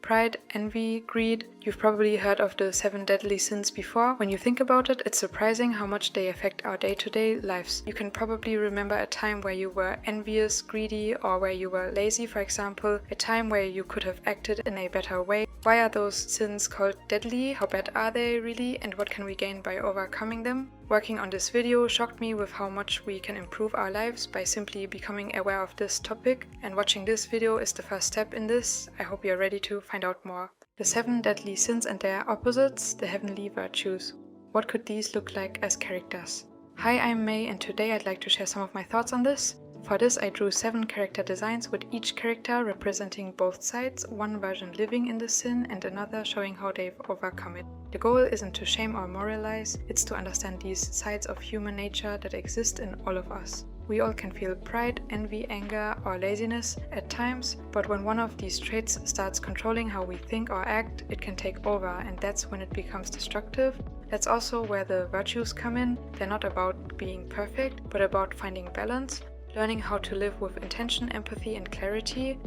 Pride, envy, greed. You've probably heard of the 7 deadly sins before. When you think about it, it's surprising how much they affect our day-to-day lives. You can probably remember a time where you were envious, greedy, or where you were lazy, for example, a time where you could have acted in a better way. Why are those sins called deadly? How bad are they really? And what can we gain by overcoming them? Working on this video shocked me with how much we can improve our lives by simply becoming aware of this topic, and watching this video is the first step in this. I hope you're ready to find out more. The 7 deadly sins and their opposites, the heavenly virtues. What could these look like as characters? Hi, I'm May, and today I'd like to share some of my thoughts on this. For this I drew 7 character designs with each character representing both sides, one version living in the sin and another showing how they've overcome it. The goal isn't to shame or moralize, it's to understand these sides of human nature that exist in all of us. We all can feel pride, envy, anger, or laziness at times, but when one of these traits starts controlling how we think or act, it can take over, and that's when it becomes destructive. That's also where the virtues come in. They're not about being perfect, but about finding balance, learning how to live with intention, empathy, and clarity.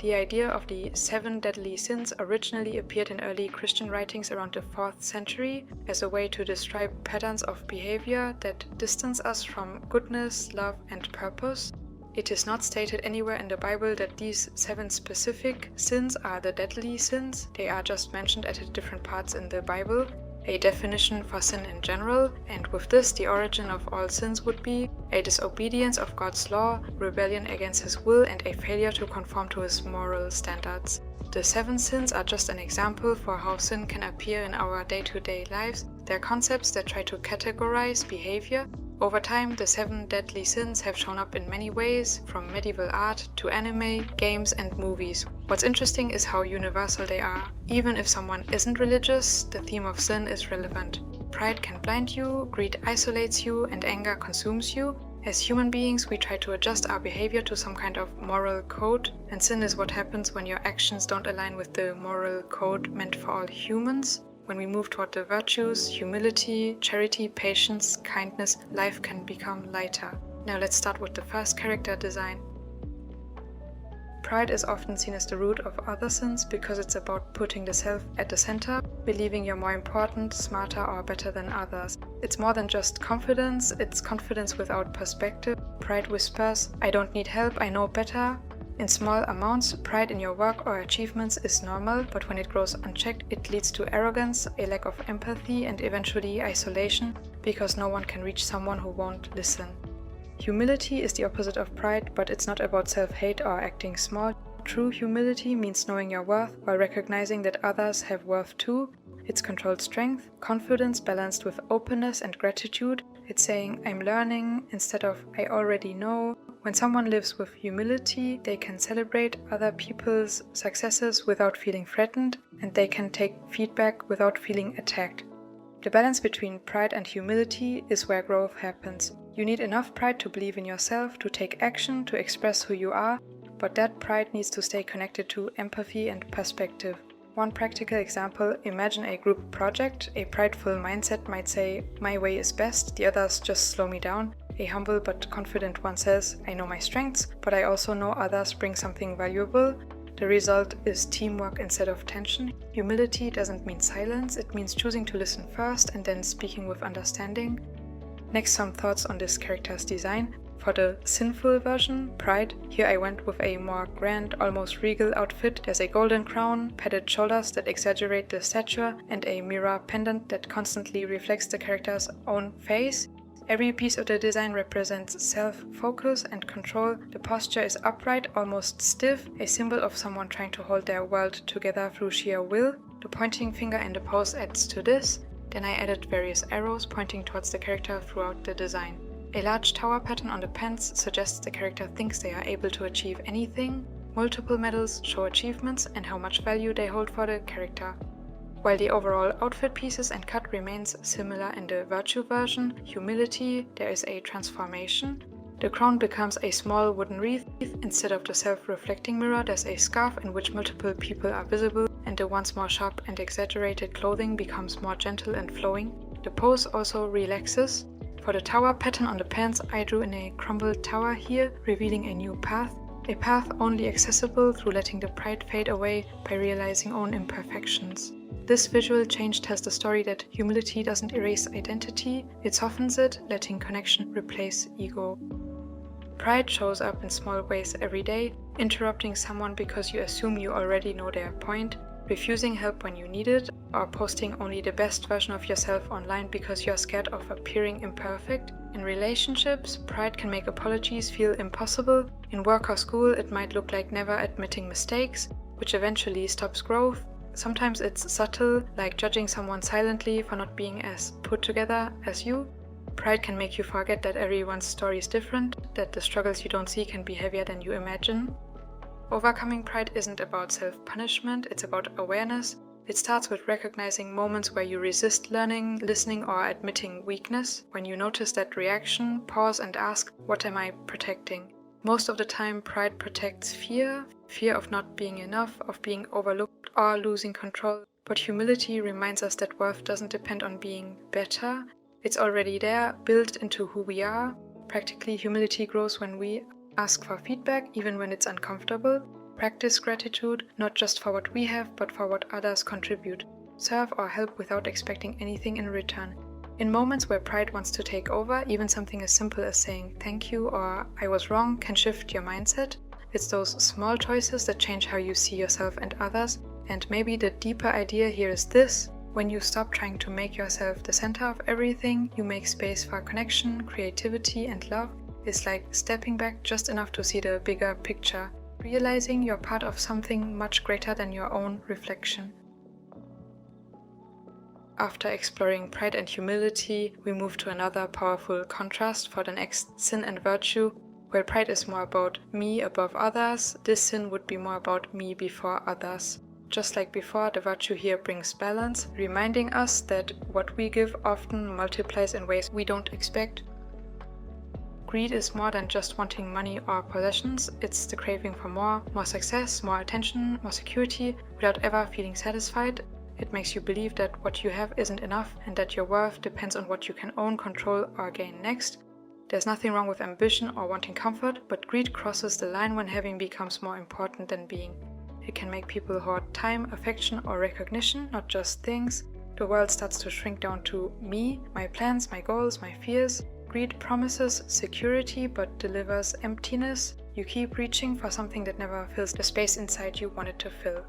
The idea of the 7 deadly sins originally appeared in early Christian writings around the 4th century as a way to describe patterns of behavior that distance us from goodness, love, and purpose. It is not stated anywhere in the Bible that these 7 specific sins are the deadly sins. They are just mentioned at different parts in the Bible. A definition for sin in general, and with this the origin of all sins would be a disobedience of God's law, rebellion against His will, and a failure to conform to His moral standards. The 7 sins are just an example for how sin can appear in our day-to-day lives. They're concepts that try to categorize behavior. Over time, the 7 deadly sins have shown up in many ways, from medieval art to anime, games, and movies. What's interesting is how universal they are. Even if someone isn't religious, the theme of sin is relevant. Pride can blind you, greed isolates you, and anger consumes you. As human beings, we try to adjust our behavior to some kind of moral code, and sin is what happens when your actions don't align with the moral code meant for all humans. When we move toward the virtues, humility, charity, patience, kindness, life can become lighter. Now let's start with the first character design. Pride is often seen as the root of other sins because it's about putting the self at the center, believing you're more important, smarter, or better than others. It's more than just confidence, it's confidence without perspective. Pride whispers, I don't need help, I know better. In small amounts, pride in your work or achievements is normal, but when it grows unchecked, it leads to arrogance, a lack of empathy, and eventually isolation, because no one can reach someone who won't listen. Humility is the opposite of pride, but it's not about self-hate or acting small. True humility means knowing your worth while recognizing that others have worth too. It's controlled strength, confidence balanced with openness and gratitude. It's saying, I'm learning, instead of I already know. When someone lives with humility, they can celebrate other people's successes without feeling threatened, and they can take feedback without feeling attacked. The balance between pride and humility is where growth happens. You need enough pride to believe in yourself, to take action, to express who you are, but that pride needs to stay connected to empathy and perspective. One practical example, imagine a group project. A prideful mindset might say, my way is best, the others just slow me down. A humble but confident one says, I know my strengths, but I also know others bring something valuable. The result is teamwork instead of tension. Humility doesn't mean silence, it means choosing to listen first and then speaking with understanding. Next, some thoughts on this character's design. For the sinful version, Pride, here I went with a more grand, almost regal outfit. There's a golden crown, padded shoulders that exaggerate the stature, and a mirror pendant that constantly reflects the character's own face. Every piece of the design represents self-focus and control. The posture is upright, almost stiff, a symbol of someone trying to hold their world together through sheer will. The pointing finger in the pose adds to this. Then I added various arrows pointing towards the character throughout the design. A large tower pattern on the pants suggests the character thinks they are able to achieve anything. Multiple medals show achievements and how much value they hold for the character. While the overall outfit pieces and cut remains similar in the virtue version, humility, there is a transformation. The crown becomes a small wooden wreath. Instead of the self-reflecting mirror, there's a scarf in which multiple people are visible, and the once more sharp and exaggerated clothing becomes more gentle and flowing. The pose also relaxes. For the tower pattern on the pants, I drew in a crumbled tower here, revealing a new path. a path only accessible through letting the pride fade away by realizing own imperfections. This visual change tells the story that humility doesn't erase identity, it softens it, letting connection replace ego. Pride shows up in small ways every day, interrupting someone because you assume you already know their point, refusing help when you need it, or posting only the best version of yourself online because you're scared of appearing imperfect. In relationships, pride can make apologies feel impossible. In work or school, it might look like never admitting mistakes, which eventually stops growth. Sometimes it's subtle, like judging someone silently for not being as put together as you. Pride can make you forget that everyone's story is different, that the struggles you don't see can be heavier than you imagine. Overcoming pride isn't about self-punishment, it's about awareness. It starts with recognizing moments where you resist learning, listening, or admitting weakness. When you notice that reaction, pause and ask, what am I protecting? Most of the time, pride protects fear of not being enough, of being overlooked or losing control. But humility reminds us that worth doesn't depend on being better. It's already there, built into who we are. Practically, humility grows when we ask for feedback, even when it's uncomfortable. Practice gratitude, not just for what we have, but for what others contribute. Serve or help without expecting anything in return. In moments where pride wants to take over, even something as simple as saying thank you or I was wrong can shift your mindset. It's those small choices that change how you see yourself and others. And maybe the deeper idea here is this: when you stop trying to make yourself the center of everything, you make space for connection, creativity, and love. It's like stepping back just enough to see the bigger picture, realizing you're part of something much greater than your own reflection. After exploring pride and humility, we move to another powerful contrast for the next sin and virtue. While pride is more about me above others, this sin would be more about me before others. Just like before, the virtue here brings balance, reminding us that what we give often multiplies in ways we don't expect. Greed is more than just wanting money or possessions, it's the craving for more success, more attention, more security, without ever feeling satisfied. It makes you believe that what you have isn't enough and that your worth depends on what you can own, control, or gain next. There's nothing wrong with ambition or wanting comfort, but greed crosses the line when having becomes more important than being. It can make people hoard time, affection, or recognition, not just things. The world starts to shrink down to me, my plans, my goals, my fears. Greed promises security but delivers emptiness. You keep reaching for something that never fills the space inside you want it to fill.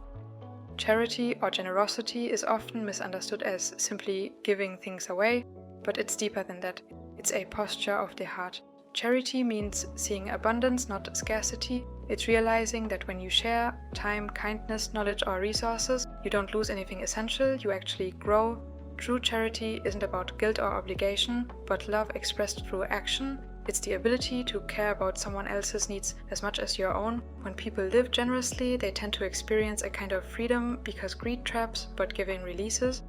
Charity or generosity is often misunderstood as simply giving things away, but it's deeper than that. It's a posture of the heart. Charity means seeing abundance, not scarcity. It's realizing that when you share time, kindness, knowledge, or resources, you don't lose anything essential, you actually grow. True charity isn't about guilt or obligation, but love expressed through action. It's the ability to care about someone else's needs as much as your own. When people live generously, they tend to experience a kind of freedom because greed traps, but giving releases.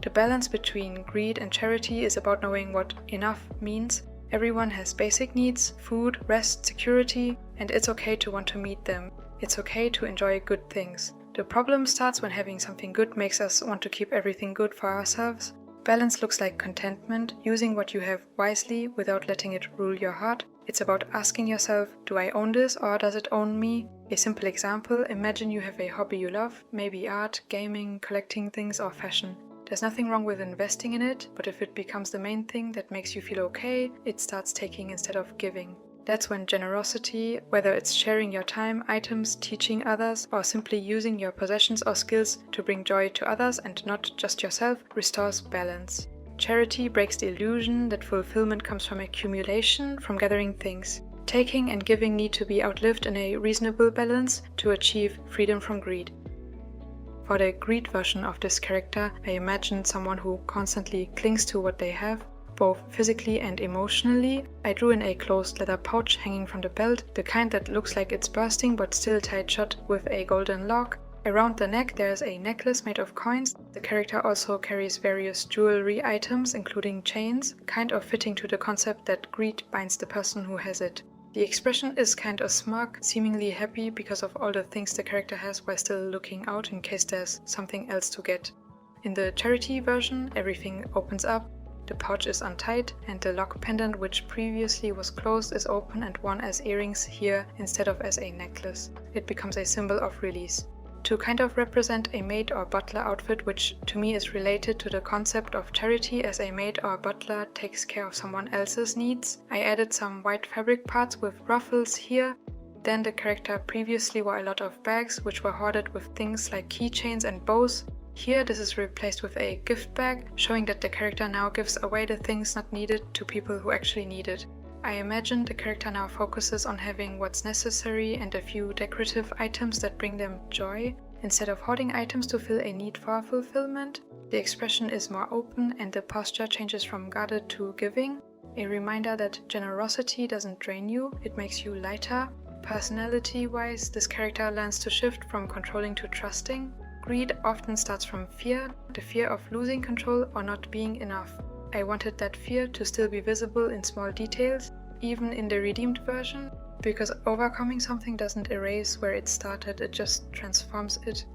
The balance between greed and charity is about knowing what enough means. Everyone has basic needs: food, rest, security, and it's okay to want to meet them. It's okay to enjoy good things. The problem starts when having something good makes us want to keep everything good for ourselves. Balance looks like contentment, using what you have wisely without letting it rule your heart. It's about asking yourself, do I own this or does it own me? A simple example, imagine you have a hobby you love, maybe art, gaming, collecting things, or fashion. There's nothing wrong with investing in it, but if it becomes the main thing that makes you feel okay, it starts taking instead of giving. That's when generosity, whether it's sharing your time, items, teaching others, or simply using your possessions or skills to bring joy to others and not just yourself, restores balance. Charity breaks the illusion that fulfillment comes from accumulation, from gathering things. Taking and giving need to be outlived in a reasonable balance to achieve freedom from greed. For the greed version of this character, I imagine someone who constantly clings to what they have, both physically and emotionally. I drew in a closed leather pouch hanging from the belt, the kind that looks like it's bursting but still tied shut with a golden lock. Around the neck there's a necklace made of coins. The character also carries various jewelry items, including chains, kind of fitting to the concept that greed binds the person who has it. The expression is kind of smug, seemingly happy because of all the things the character has while still looking out in case there's something else to get. In the charity version, everything opens up. The pouch is untied, and the lock pendant which previously was closed is open and worn as earrings here instead of as a necklace. It becomes a symbol of release. To kind of represent a maid or butler outfit, which to me is related to the concept of charity, as a maid or butler takes care of someone else's needs, I added some white fabric parts with ruffles here. Then the character previously wore a lot of bags, which were hoarded with things like keychains and bows. Here this is replaced with a gift bag, showing that the character now gives away the things not needed to people who actually need it. I imagine the character now focuses on having what's necessary and a few decorative items that bring them joy, instead of hoarding items to fill a need for fulfillment. The expression is more open and the posture changes from guarded to giving, a reminder that generosity doesn't drain you, it makes you lighter. Personality-wise, this character learns to shift from controlling to trusting. Greed often starts from fear, the fear of losing control or not being enough. I wanted that fear to still be visible in small details, even in the redeemed version, because overcoming something doesn't erase where it started, it just transforms it.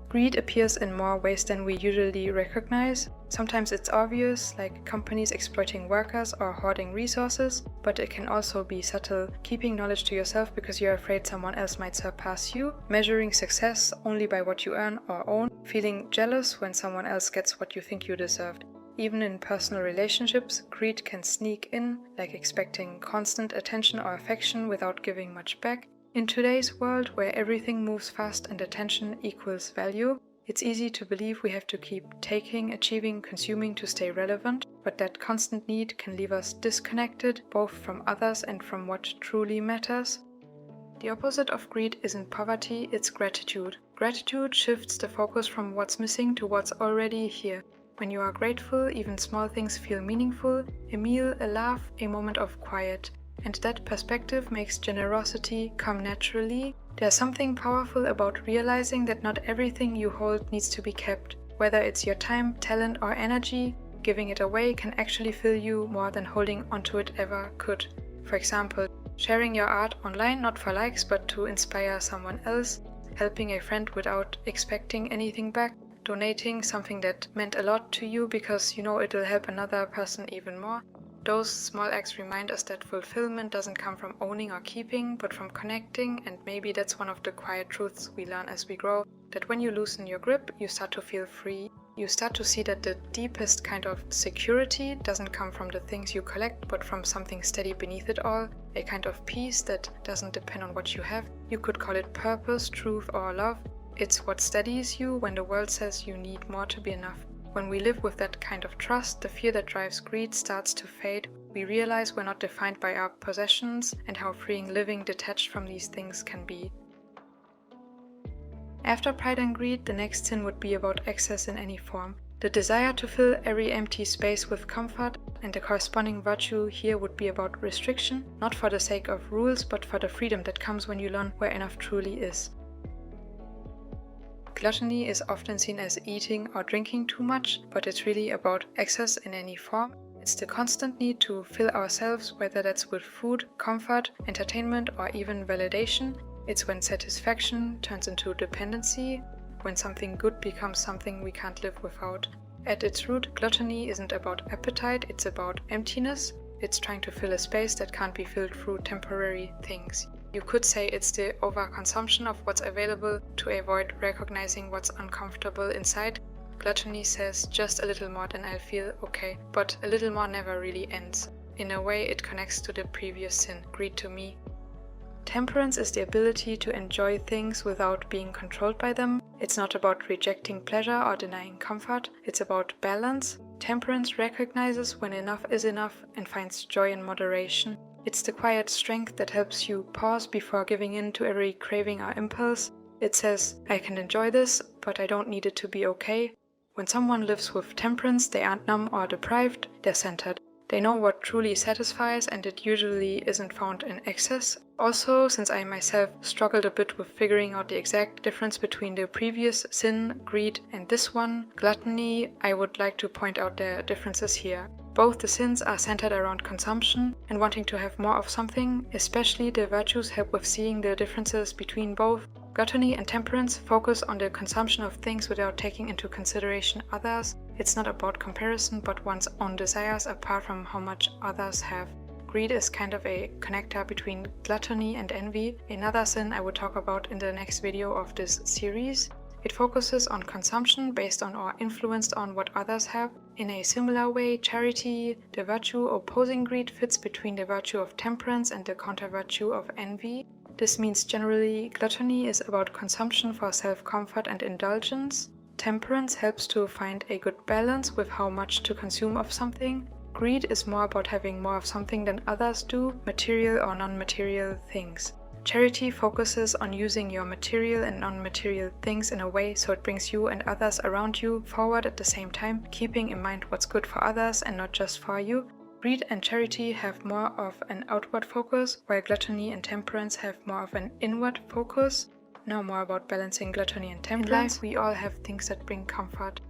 Greed appears in more ways than we usually recognize. Sometimes it's obvious, like companies exploiting workers or hoarding resources, but it can also be subtle, keeping knowledge to yourself because you're afraid someone else might surpass you, measuring success only by what you earn or own, feeling jealous when someone else gets what you think you deserved. Even in personal relationships, greed can sneak in, like expecting constant attention or affection without giving much back. In today's world, where everything moves fast and attention equals value, it's easy to believe we have to keep taking, achieving, consuming to stay relevant, but that constant need can leave us disconnected, both from others and from what truly matters. The opposite of greed isn't poverty, it's gratitude. Gratitude shifts the focus from what's missing to what's already here. When you are grateful, even small things feel meaningful, a meal, a laugh, a moment of quiet. And that perspective makes generosity come naturally. There's something powerful about realizing that not everything you hold needs to be kept. Whether it's your time, talent, or energy, giving it away can actually fill you more than holding onto it ever could. For example, sharing your art online not for likes but to inspire someone else, helping a friend without expecting anything back, donating something that meant a lot to you because you know it'll help another person even more. Those small acts remind us that fulfillment doesn't come from owning or keeping, but from connecting, and maybe that's one of the quiet truths we learn as we grow, that when you loosen your grip, you start to feel free. You start to see that the deepest kind of security doesn't come from the things you collect, but from something steady beneath it all, a kind of peace that doesn't depend on what you have. You could call it purpose, truth, or love. It's what steadies you when the world says you need more to be enough. When we live with that kind of trust, the fear that drives greed starts to fade. We realize we're not defined by our possessions and how freeing living detached from these things can be. After pride and greed, the next sin would be about excess in any form. The desire to fill every empty space with comfort, and the corresponding virtue here would be about restriction, not for the sake of rules, but for the freedom that comes when you learn where enough truly is. Gluttony is often seen as eating or drinking too much, but it's really about excess in any form. It's the constant need to fill ourselves, whether that's with food, comfort, entertainment, or even validation. It's when satisfaction turns into dependency, when something good becomes something we can't live without. At its root, gluttony isn't about appetite, it's about emptiness. It's trying to fill a space that can't be filled through temporary things. You could say it's the overconsumption of what's available to avoid recognizing what's uncomfortable inside. Gluttony says just a little more than I'll feel okay, but a little more never really ends. In a way, it connects to the previous sin, greed to me. Temperance is the ability to enjoy things without being controlled by them. It's not about rejecting pleasure or denying comfort, it's about balance. Temperance recognizes when enough is enough and finds joy in moderation. It's the quiet strength that helps you pause before giving in to every craving or impulse. It says, I can enjoy this, but I don't need it to be okay. When someone lives with temperance, they aren't numb or deprived, they're centered. They know what truly satisfies, and it usually isn't found in excess. Also, since I myself struggled a bit with figuring out the exact difference between the previous sin, greed, and this one, gluttony, I would like to point out the differences here. Both the sins are centered around consumption and wanting to have more of something, especially the virtues help with seeing the differences between both. Gluttony and temperance focus on the consumption of things without taking into consideration others. It's not about comparison, but one's own desires apart from how much others have. Greed is kind of a connector between gluttony and envy, another sin I would talk about in the next video of this series. It focuses on consumption based on or influenced on what others have. In a similar way, charity, the virtue opposing greed, fits between the virtue of temperance and the counter-virtue of envy. This means generally gluttony is about consumption for self-comfort and indulgence. Temperance helps to find a good balance with how much to consume of something. Greed is more about having more of something than others do, material or non-material things. Charity focuses on using your material and non-material things in a way so it brings you and others around you forward at the same time, keeping in mind what's good for others and not just for you. Greed and charity have more of an outward focus, while gluttony and temperance have more of an inward focus. Now more about balancing gluttony and temperance. In life, we all have things that bring comfort.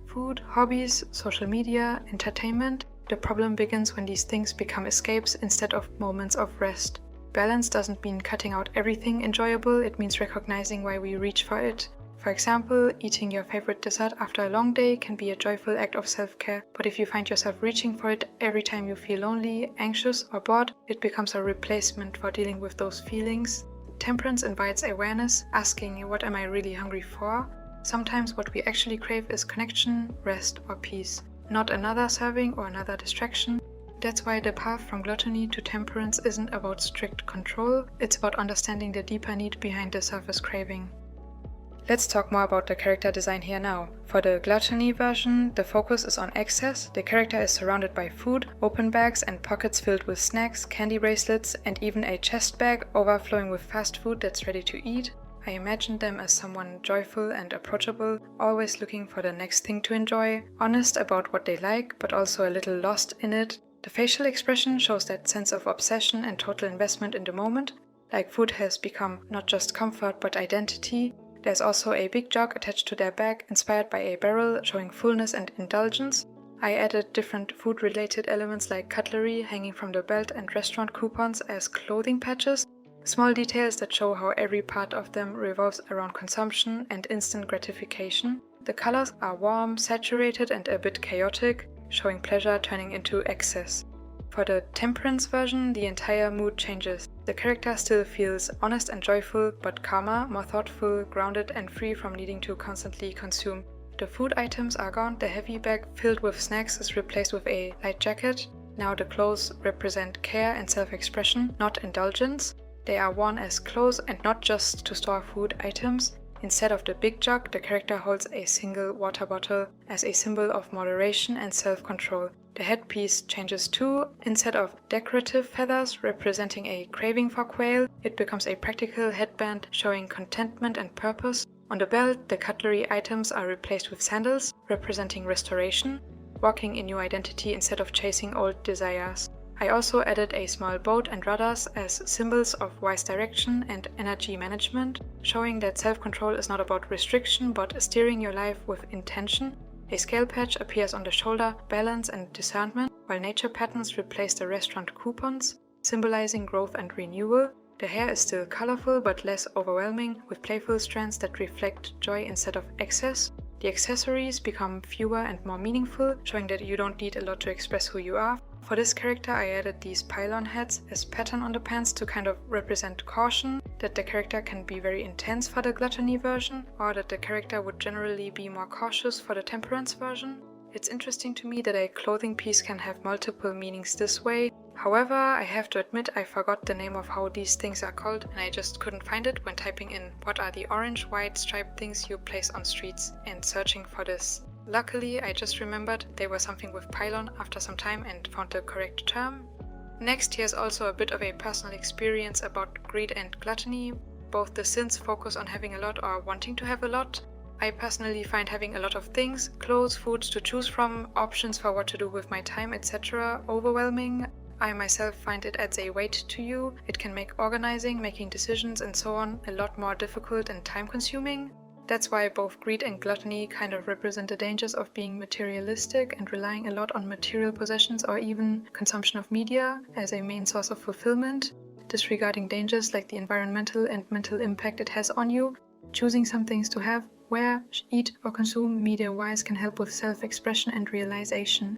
Food, hobbies, social media, entertainment. The problem begins when these things become escapes instead of moments of rest. Balance doesn't mean cutting out everything enjoyable, it means recognizing why we reach for it. For example, eating your favorite dessert after a long day can be a joyful act of self-care, but if you find yourself reaching for it every time you feel lonely, anxious, or bored, it becomes a replacement for dealing with those feelings. Temperance invites awareness, asking, what am I really hungry for? Sometimes what we actually crave is connection, rest, or peace, not another serving or another distraction. That's why the path from gluttony to temperance isn't about strict control, it's about understanding the deeper need behind the surface craving. Let's talk more about the character design here now. For the gluttony version, the focus is on excess. The character is surrounded by food, open bags and pockets filled with snacks, candy bracelets, and even a chest bag overflowing with fast food that's ready to eat. I imagined them as someone joyful and approachable, always looking for the next thing to enjoy, honest about what they like, but also a little lost in it. The facial expression shows that sense of obsession and total investment in the moment, like food has become not just comfort but identity. There's also a big jug attached to their bag, inspired by a barrel showing fullness and indulgence. I added different food-related elements like cutlery hanging from the belt and restaurant coupons as clothing patches, small details that show how every part of them revolves around consumption and instant gratification. The colors are warm, saturated and a bit chaotic, showing pleasure turning into excess. For the temperance version, the entire mood changes. The character still feels honest and joyful, but calmer, more thoughtful, grounded and free from needing to constantly consume. The food items are gone, the heavy bag filled with snacks is replaced with a light jacket. Now the clothes represent care and self-expression, not indulgence. They are worn as clothes and not just to store food items. Instead of the big jug, the character holds a single water bottle as a symbol of moderation and self-control. The headpiece changes too. Instead of decorative feathers representing a craving for quail, it becomes a practical headband showing contentment and purpose. On the belt, the cutlery items are replaced with sandals, representing restoration, walking in new identity instead of chasing old desires. I also added a small boat and rudders as symbols of wise direction and energy management, showing that self-control is not about restriction but steering your life with intention. A scale patch appears on the shoulder, balance and discernment, while nature patterns replace the restaurant coupons, symbolizing growth and renewal. The hair is still colorful but less overwhelming, with playful strands that reflect joy instead of excess. The accessories become fewer and more meaningful, showing that you don't need a lot to express who you are. For this character, I added these pylon hats as pattern on the pants to kind of represent caution, that the character can be very intense for the gluttony version, or that the character would generally be more cautious for the temperance version. It's interesting to me that a clothing piece can have multiple meanings this way. However, I have to admit I forgot the name of how these things are called and I just couldn't find it when typing in what are the orange, white, striped things you place on streets and searching for this. Luckily, I just remembered they were something with pylon after some time and found the correct term. Next, here's also a bit of a personal experience about greed and gluttony. Both the sins focus on having a lot or wanting to have a lot. I personally find having a lot of things, clothes, foods to choose from, options for what to do with my time, etc. overwhelming. I myself find it adds a weight to you. It can make organizing, making decisions and so on a lot more difficult and time-consuming. That's why both greed and gluttony kind of represent the dangers of being materialistic and relying a lot on material possessions or even consumption of media as a main source of fulfillment. disregarding dangers like the environmental and mental impact it has on you. Choosing some things to have, wear, eat, or consume media-wise can help with self-expression and realization.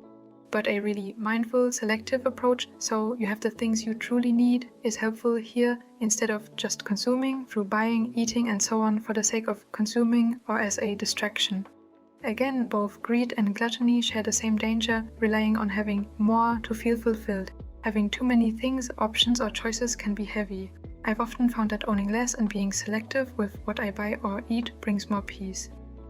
But a really mindful, selective approach, so you have the things you truly need, is helpful here instead of just consuming through buying, eating, and so on for the sake of consuming or as a distraction. Again, both greed and gluttony share the same danger, relying on having more to feel fulfilled. Having too many things, options, or choices can be heavy. I've often found that owning less and being selective with what I buy or eat brings more peace.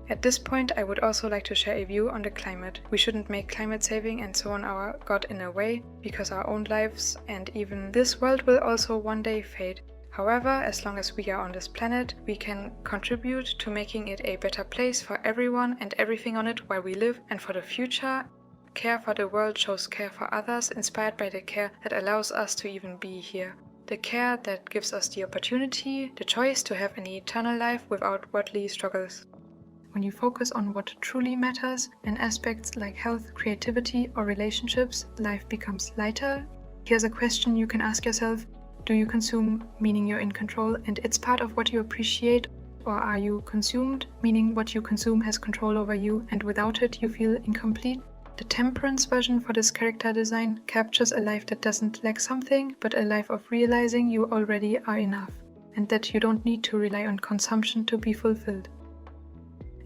At this point, I would also like to share a view on the climate. We shouldn't make climate saving and so on our god in a way, because our own lives and even this world will also one day fade. However, as long as we are on this planet, we can contribute to making it a better place for everyone and everything on it while we live and for the future. Care for the world shows care for others, inspired by the care that allows us to even be here. The care that gives us the opportunity, the choice to have an eternal life without worldly struggles. When you focus on what truly matters, in aspects like health, creativity, or relationships, life becomes lighter. Here's a question you can ask yourself. Do you consume, meaning you're in control and it's part of what you appreciate? Or are you consumed, meaning what you consume has control over you and without it you feel incomplete? The temperance version for this character design captures a life that doesn't lack something, but a life of realizing you already are enough, and that you don't need to rely on consumption to be fulfilled.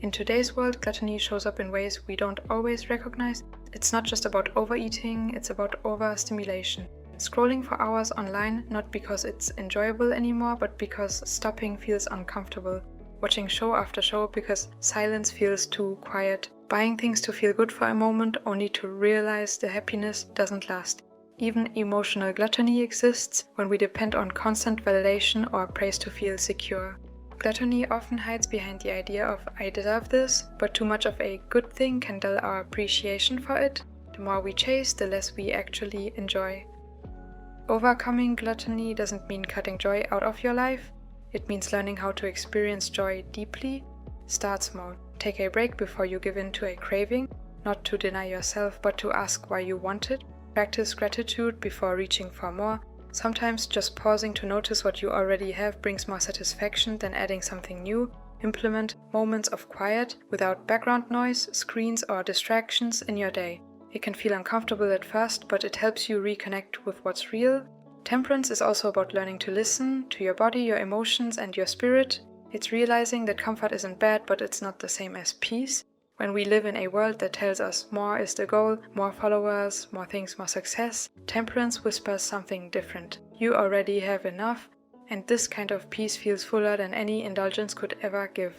In today's world, gluttony shows up in ways we don't always recognize. It's not just about overeating, it's about overstimulation. Scrolling for hours online, not because it's enjoyable anymore, but because stopping feels uncomfortable. Watching show after show because silence feels too quiet. Buying things to feel good for a moment, only to realize the happiness doesn't last. Even emotional gluttony exists when we depend on constant validation or praise to feel secure. Gluttony often hides behind the idea of "I deserve this," but too much of a good thing can dull our appreciation for it. The more we chase, the less we actually enjoy. Overcoming gluttony doesn't mean cutting joy out of your life. It means learning how to experience joy deeply. Start small. Take a break before you give in to a craving, not to deny yourself, but to ask why you want it. Practice gratitude before reaching for more. Sometimes just pausing to notice what you already have brings more satisfaction than adding something new. Implement moments of quiet without background noise, screens, or distractions in your day. It can feel uncomfortable at first, but it helps you reconnect with what's real. Temperance is also about learning to listen to your body, your emotions, and your spirit. It's realizing that comfort isn't bad, but it's not the same as peace. When we live in a world that tells us more is the goal, more followers, more things, more success, temperance whispers something different. You already have enough, and this kind of peace feels fuller than any indulgence could ever give.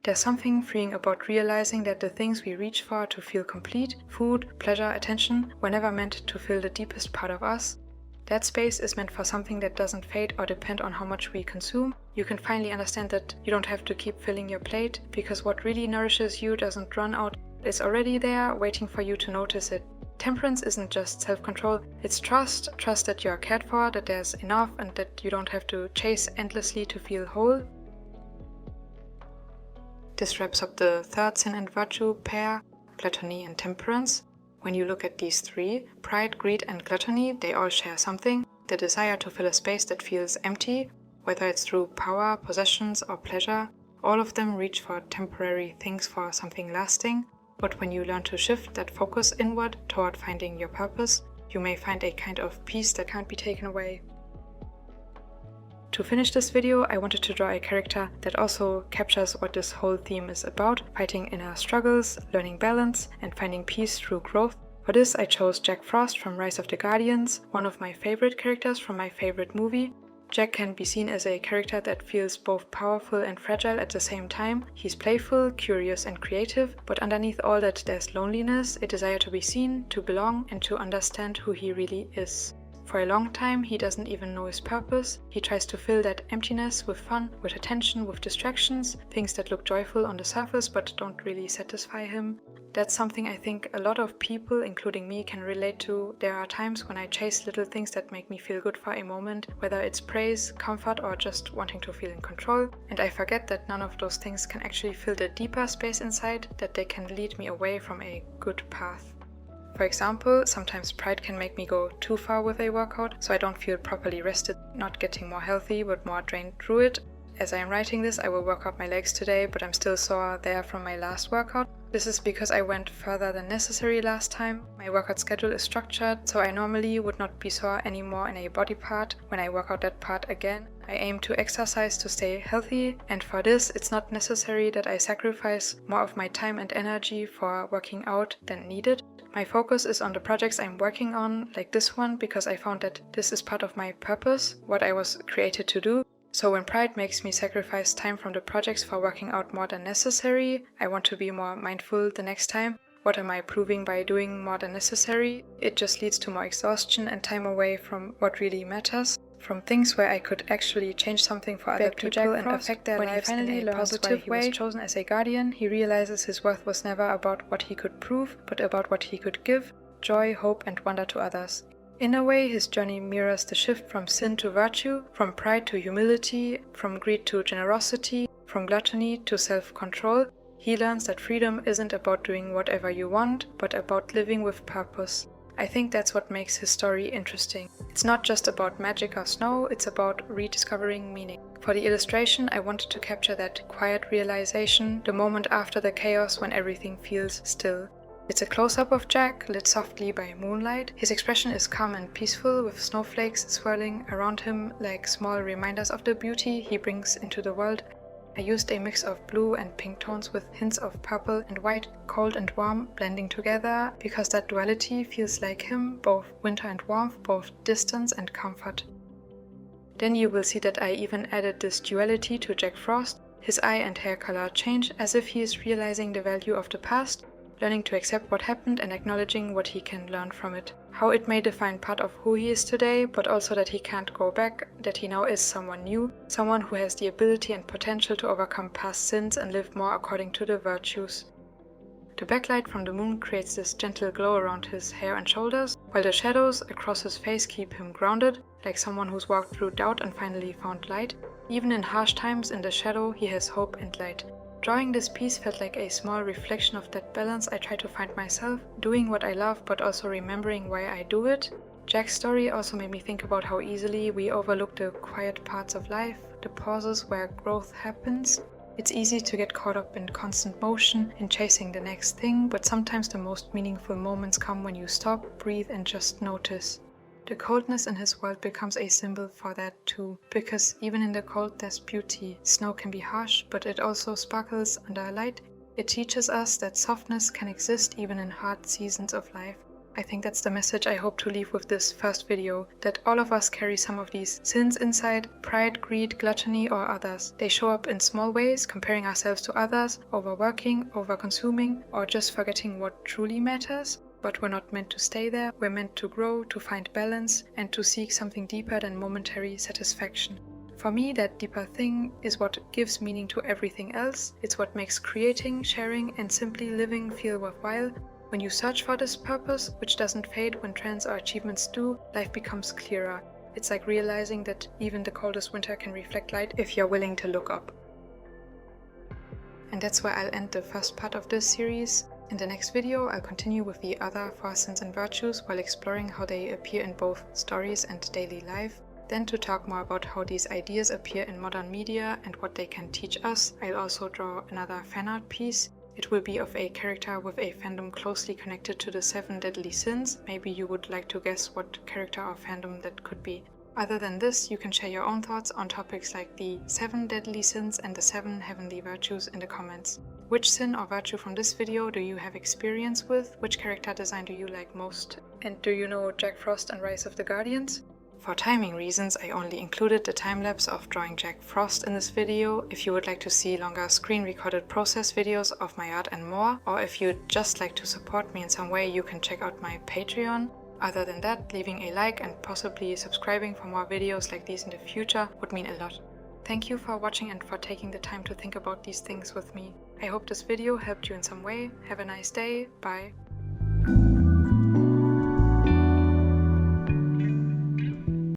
There's something freeing about realizing that the things we reach for to feel complete, food, pleasure, attention, were never meant to fill the deepest part of us. That space is meant for something that doesn't fade or depend on how much we consume. You can finally understand that you don't have to keep filling your plate, because what really nourishes you doesn't run out. It's already there, waiting for you to notice it. Temperance isn't just self-control, it's trust that you're cared for, that there's enough, and that you don't have to chase endlessly to feel whole. This wraps up the third sin and virtue pair, gluttony and temperance. When you look at these three, pride, greed, and gluttony, they all share something: the desire to fill a space that feels empty, whether it's through power, possessions, or pleasure. All of them reach for temporary things for something lasting, but when you learn to shift that focus inward toward finding your purpose, you may find a kind of peace that can't be taken away. To finish this video, I wanted to draw a character that also captures what this whole theme is about: fighting inner struggles, learning balance, and finding peace through growth. For this, I chose Jack Frost from Rise of the Guardians, one of my favorite characters from my favorite movie. Jack can be seen as a character that feels both powerful and fragile at the same time. He's playful, curious, and creative, but underneath all that there's loneliness, a desire to be seen, to belong, and to understand who he really is. For a long time, he doesn't even know his purpose. He tries to fill that emptiness with fun, with attention, with distractions, things that look joyful on the surface but don't really satisfy him. That's something I think a lot of people, including me, can relate to. There are times when I chase little things that make me feel good for a moment, whether it's praise, comfort, or just wanting to feel in control, and I forget that none of those things can actually fill the deeper space inside, that they can lead me away from a good path. For example, sometimes pride can make me go too far with a workout, so I don't feel properly rested, not getting more healthy but more drained through it. As I am writing this, I will work out my legs today, but I'm still sore there from my last workout. This is because I went further than necessary last time. My workout schedule is structured, so I normally would not be sore anymore in a body part when I work out that part again. I aim to exercise to stay healthy, and for this it's not necessary that I sacrifice more of my time and energy for working out than needed. My focus is on the projects I'm working on, like this one, because I found that this is part of my purpose, what I was created to do. So when pride makes me sacrifice time from the projects for working out more than necessary, I want to be more mindful the next time. What am I proving by doing more than necessary? It just leads to more exhaustion and time away from what really matters, from things where I could actually change something for other people and affect their lives in a positive way. When he was chosen as a guardian, he realizes his worth was never about what he could prove, but about what he could give, joy, hope, and wonder to others. In a way, his journey mirrors the shift from sin to virtue, from pride to humility, from greed to generosity, from gluttony to self-control. He learns that freedom isn't about doing whatever you want, but about living with purpose. I think that's what makes his story interesting. It's not just about magic or snow, it's about rediscovering meaning. For the illustration, I wanted to capture that quiet realization, the moment after the chaos when everything feels still. It's a close-up of Jack, lit softly by moonlight. His expression is calm and peaceful, with snowflakes swirling around him like small reminders of the beauty he brings into the world. I used a mix of blue and pink tones with hints of purple and white, cold and warm, blending together, because that duality feels like him, both winter and warmth, both distance and comfort. Then you will see that I even added this duality to Jack Frost. His eye and hair color change, as if he is realizing the value of the past, learning to accept what happened and acknowledging what he can learn from it. How it may define part of who he is today, but also that he can't go back, that he now is someone new, someone who has the ability and potential to overcome past sins and live more according to the virtues. The backlight from the moon creates this gentle glow around his hair and shoulders, while the shadows across his face keep him grounded, like someone who's walked through doubt and finally found light. Even in harsh times in the shadow, he has hope and light. Drawing this piece felt like a small reflection of that balance I try to find myself, doing what I love but also remembering why I do it. Jack's story also made me think about how easily we overlook the quiet parts of life, the pauses where growth happens. It's easy to get caught up in constant motion, in chasing the next thing, but sometimes the most meaningful moments come when you stop, breathe, and just notice. The coldness in his world becomes a symbol for that too, because even in the cold there's beauty. Snow can be harsh, but it also sparkles under light. It teaches us that softness can exist even in hard seasons of life. I think that's the message I hope to leave with this first video, that all of us carry some of these sins inside, pride, greed, gluttony, or others. They show up in small ways, comparing ourselves to others, overworking, overconsuming, or just forgetting what truly matters. But we're not meant to stay there, we're meant to grow, to find balance, and to seek something deeper than momentary satisfaction. For me, that deeper thing is what gives meaning to everything else. It's what makes creating, sharing, and simply living feel worthwhile. When you search for this purpose, which doesn't fade when trends or achievements do, life becomes clearer. It's like realizing that even the coldest winter can reflect light if you're willing to look up. And that's where I'll end the first part of this series. In the next video, I'll continue with the other 4 sins and virtues while exploring how they appear in both stories and daily life. Then, to talk more about how these ideas appear in modern media and what they can teach us, I'll also draw another fan art piece. It will be of a character with a fandom closely connected to the 7 deadly sins. Maybe you would like to guess what character or fandom that could be. Other than this, you can share your own thoughts on topics like the 7 deadly sins and the 7 heavenly virtues in the comments. Which sin or virtue from this video do you have experience with? Which character design do you like most? And do you know Jack Frost and Rise of the Guardians? For timing reasons, I only included the time-lapse of drawing Jack Frost in this video. If you would like to see longer screen-recorded process videos of my art and more, or if you'd just like to support me in some way, you can check out my Patreon. Other than that, leaving a like and possibly subscribing for more videos like these in the future would mean a lot. Thank you for watching and for taking the time to think about these things with me. I hope this video helped you in some way. Have a nice day. Bye.